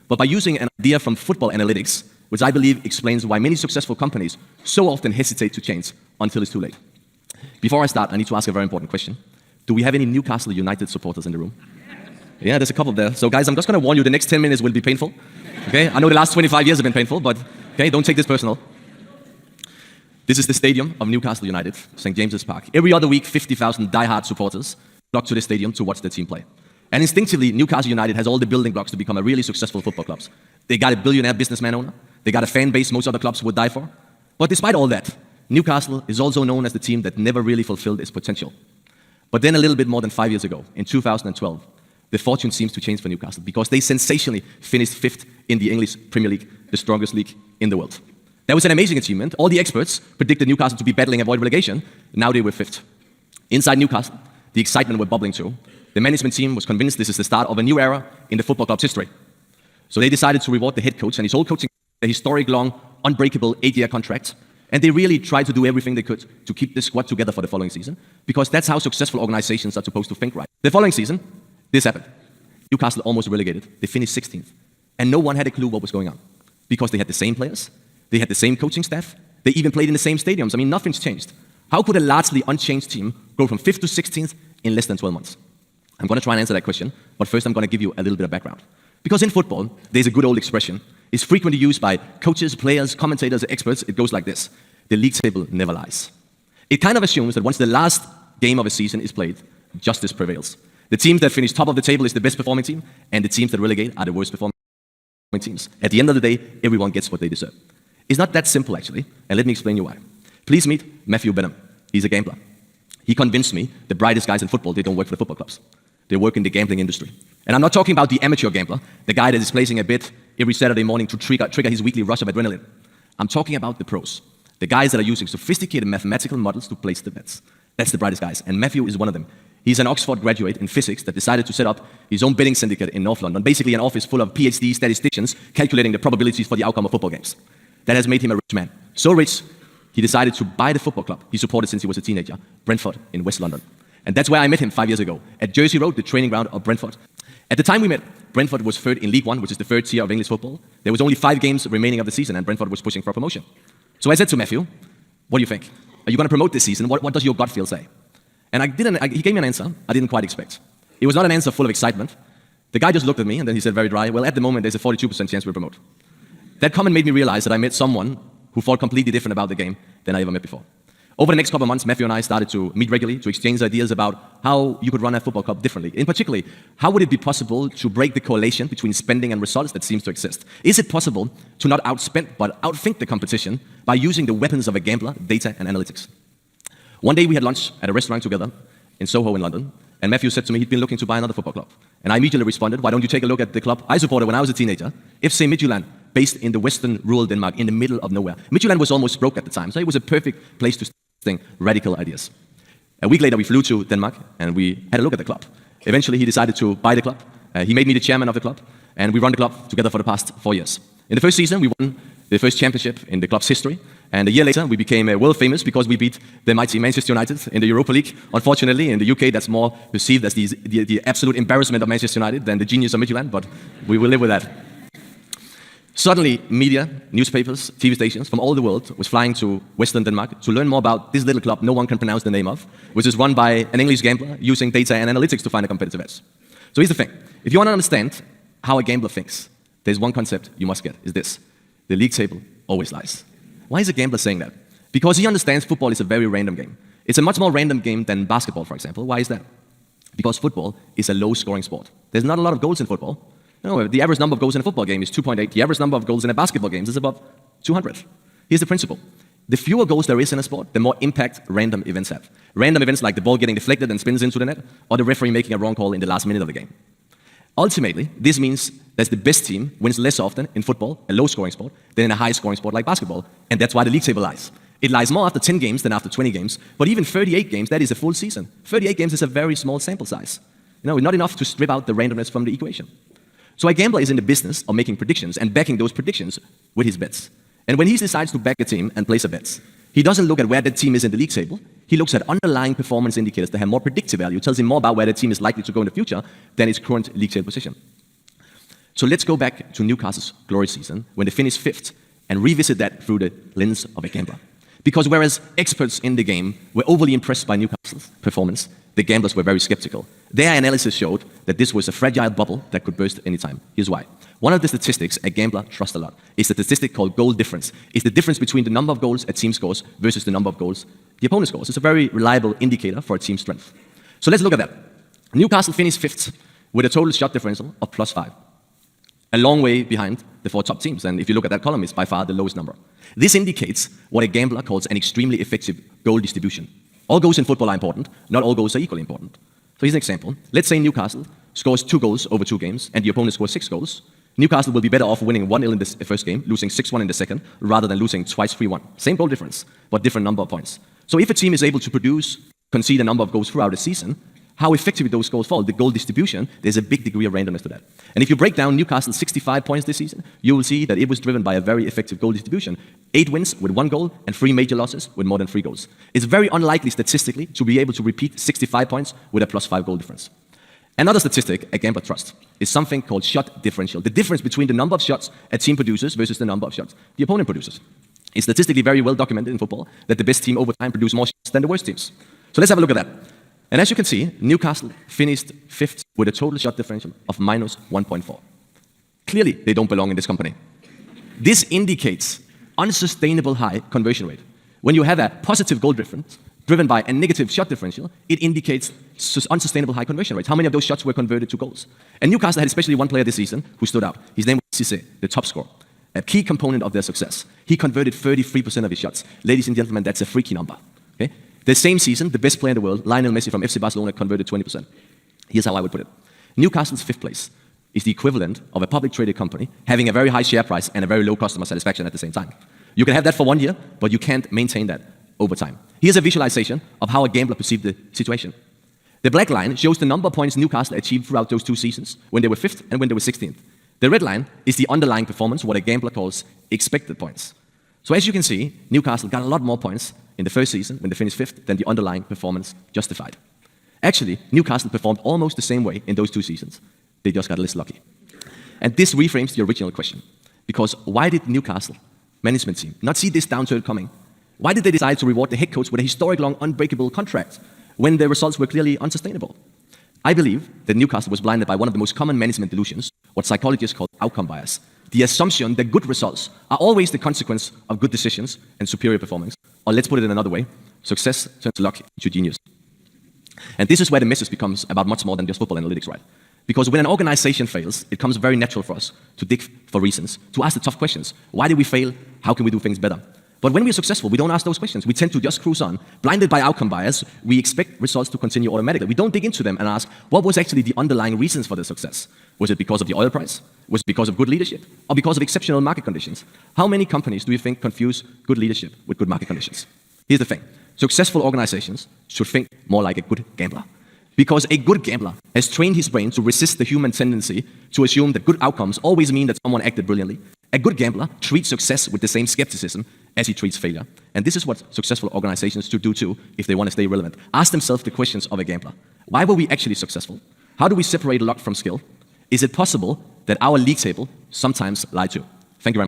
but by using an idea from football analytics, which I believe explains why many successful companies so often hesitate to change until it's too late. Before I start, I need to ask a very important question. Do we have any Newcastle United supporters in the room? Yeah, there's a couple there. So guys, I'm just going to warn you, the next 10 minutes will be painful. Okay? I know the last 25 years have been painful, but okay, don't take this personal. This is the stadium of Newcastle United, St. James's Park. Every other week, 50,000 die-hard supporters flock to the stadium to watch their team play. And instinctively, Newcastle United has all the building blocks to become a really successful football club. They got a billionaire businessman owner. They got a fan base most other clubs would die for. But despite all that, Newcastle is also known as the team that never really fulfilled its potential. But then a little bit more than 5 years ago, in 2012, the fortune seems to change for Newcastle because they sensationally finished 5th in the English Premier League, the strongest league in the world. That was an amazing achievement. All the experts predicted Newcastle to be battling avoid relegation. Now they were 5th. Inside Newcastle, the excitement was bubbling too. The management team was convinced this is the start of a new era in the football club's history. So they decided to reward the head coach and his whole coaching, a historic long, unbreakable 8-year contract. And they really tried to do everything they could to keep the squad together for the following season, because that's how successful organizations are supposed to think, right? The following season, this happened. Newcastle almost relegated. They finished 16th. And no one had a clue what was going on, because they had the same players, they had the same coaching staff, they even played in the same stadiums. I mean, nothing's changed. How could a largely unchanged team go from 5th to 16th in less than 12 months? I'm going to try and answer that question, but first I'm going to give you a little bit of background. Because in football, there's a good old expression. It's frequently used by coaches, players, commentators, experts. It goes like this: the league table never lies. It kind of assumes that once the last game of a season is played, justice prevails. The teams that finish top of the table is the best performing team, and the teams that relegate are the worst performing teams. At the end of the day, everyone gets what they deserve. It's not that simple, actually, and let me explain you why. Please meet Matthew Benham. He's a gambler. He convinced me the brightest guys in football, they don't work for the football clubs. They work in the gambling industry. And I'm not talking about the amateur gambler, the guy that is placing a bet every Saturday morning to trigger his weekly rush of adrenaline. I'm talking about the pros, the guys that are using sophisticated mathematical models to place the bets. That's the brightest guys, and Matthew is one of them. He's an Oxford graduate in physics that decided to set up his own betting syndicate in North London, basically an office full of PhD statisticians calculating the probabilities for the outcome of football games. That has made him a rich man. So rich, he decided to buy the football club he supported since he was a teenager, Brentford in West London. And that's where I met him 5 years ago, at Jersey Road, the training ground of Brentford. At the time we met, Brentford was 3rd in League One, which is the 3rd tier of English football. There was only 5 games remaining of the season, and Brentford was pushing for promotion. So I said to Matthew, what do you think? Are you going to promote this season? What does your gut feel say? And he gave me an answer I didn't quite expect. It was not an answer full of excitement. The guy just looked at me, and then he said very dry, well, at the moment, there's a 42% chance we'll promote. That comment made me realize that I met someone who thought completely different about the game than I ever met before. Over the next couple of months, Matthew and I started to meet regularly to exchange ideas about how you could run a football club differently. In particular, how would it be possible to break the correlation between spending and results that seems to exist? Is it possible to not outspend but outthink the competition by using the weapons of a gambler, data and analytics? One day we had lunch at a restaurant together in Soho in London, and Matthew said to me he'd been looking to buy another football club. And I immediately responded, why don't you take a look at the club I supported when I was a teenager, Brentford-Midtjylland, based in the western rural Denmark, in the middle of nowhere. Midtjylland was almost broke at the time, so it was a perfect place to think radical ideas. A week later, we flew to Denmark, and we had a look at the club. Eventually, he decided to buy the club. He made me the chairman of the club, and we run the club together for the past 4 years. In the first season, we won the first championship in the club's history, and a year later, we became world famous because we beat the mighty Manchester United in the Europa League. Unfortunately, in the UK, that's more perceived as the absolute embarrassment of Manchester United than the genius of Midtjylland, but we will live with that. Suddenly, media, newspapers, TV stations from all the world was flying to Western Denmark to learn more about this little club no one can pronounce the name of, which is run by an English gambler using data and analytics to find a competitive edge. So here's the thing. If you want to understand how a gambler thinks, there's one concept you must get, is this. The league table always lies. Why is a gambler saying that? Because he understands football is a very random game. It's a much more random game than basketball, for example. Why is that? Because football is a low-scoring sport. There's not a lot of goals in football. No, the average number of goals in a football game is 2.8. The average number of goals in a basketball game is above 200. Here's the principle. The fewer goals there is in a sport, the more impact random events have. Random events like the ball getting deflected and spins into the net, or the referee making a wrong call in the last minute of the game. Ultimately, this means that the best team wins less often in football, a low-scoring sport, than in a high-scoring sport like basketball. And that's why the league table lies. It lies more after 10 games than after 20 games. But even 38 games, that is a full season. 38 games is a very small sample size. Not enough to strip out the randomness from the equation. So a gambler is in the business of making predictions and backing those predictions with his bets. And when he decides to back a team and place a bet, he doesn't look at where that team is in the league table. He looks at underlying performance indicators that have more predictive value, tells him more about where the team is likely to go in the future than its current league table position. So let's go back to Newcastle's glory season when they finished 5th and revisit that through the lens of a gambler. Because whereas experts in the game were overly impressed by Newcastle's performance, the gamblers were very skeptical. Their analysis showed that this was a fragile bubble that could burst any time. Here's why. One of the statistics a gambler trusts a lot is the statistic called goal difference. It's the difference between the number of goals a team scores versus the number of goals the opponent scores. It's a very reliable indicator for a team's strength. So let's look at that. Newcastle finished 5th with a total shot differential of +5. A long way behind the 4 top teams, and if you look at that column, it's by far the lowest number. This indicates what a gambler calls an extremely effective goal distribution. All goals in football are important, not all goals are equally important. So here's an example. Let's say Newcastle scores 2 goals over 2 games, and the opponent scores 6 goals. Newcastle will be better off winning 1-0 in the first game, losing 6-1 in the second, rather than losing twice 3-1. Same goal difference, but different number of points. So if a team is able to concede a number of goals throughout the season, how effectively those goals fall, the goal distribution, there's a big degree of randomness to that. And if you break down Newcastle's 65 points this season, you will see that it was driven by a very effective goal distribution. 8 wins with 1 goal and 3 major losses with more than 3 goals. It's very unlikely statistically to be able to repeat 65 points with a +5 goal difference. Another statistic a gambler trusts is something called shot differential, the difference between the number of shots a team produces versus the number of shots the opponent produces. It's statistically very well documented in football that the best team over time produce more shots than the worst teams. So let's have a look at that. And as you can see, Newcastle finished 5th with a total shot differential of -1.4. Clearly, they don't belong in this company. This indicates unsustainable high conversion rate. When you have a positive goal difference driven by a negative shot differential, it indicates unsustainable high conversion rates. How many of those shots were converted to goals? And Newcastle had especially one player this season who stood out. His name was Cisse, the top scorer, a key component of their success. He converted 33% of his shots. Ladies and gentlemen, that's a freaky number. Okay? The same season, the best player in the world, Lionel Messi from FC Barcelona, converted 20%. Here's how I would put it. Newcastle's 5th place is the equivalent of a public traded company having a very high share price and a very low customer satisfaction at the same time. You can have that for 1 year, but you can't maintain that over time. Here's a visualization of how a gambler perceived the situation. The black line shows the number of points Newcastle achieved throughout those 2 seasons, when they were 5th and when they were 16th. The red line is the underlying performance, what a gambler calls expected points. So as you can see, Newcastle got a lot more points in the first season, when they finished 5th, than the underlying performance justified. Actually, Newcastle performed almost the same way in those 2 seasons. They just got a little lucky. And this reframes the original question. Because why did Newcastle management team not see this downturn coming? Why did they decide to reward the head coach with a historic long, unbreakable contract when the results were clearly unsustainable? I believe that Newcastle was blinded by one of the most common management delusions, what psychologists call outcome bias. The assumption that good results are always the consequence of good decisions and superior performance. Or let's put it in another way, success turns luck into genius. And this is where the message becomes about much more than just football analytics, right? Because when an organization fails, it becomes very natural for us to dig for reasons, to ask the tough questions. Why did we fail? How can we do things better? But when we're successful, we don't ask those questions. We tend to just cruise on. Blinded by outcome bias, we expect results to continue automatically. We don't dig into them and ask, what was actually the underlying reasons for the success? Was it because of the oil price? Was it because of good leadership? Or because of exceptional market conditions? How many companies do you think confuse good leadership with good market conditions? Here's the thing. Successful organizations should think more like a good gambler. Because a good gambler has trained his brain to resist the human tendency to assume that good outcomes always mean that someone acted brilliantly. A good gambler treats success with the same skepticism as he treats failure. And this is what successful organizations should do too if they want to stay relevant. Ask themselves the questions of a gambler. Why were we actually successful? How do we separate luck from skill? Is it possible that our league table sometimes lied to?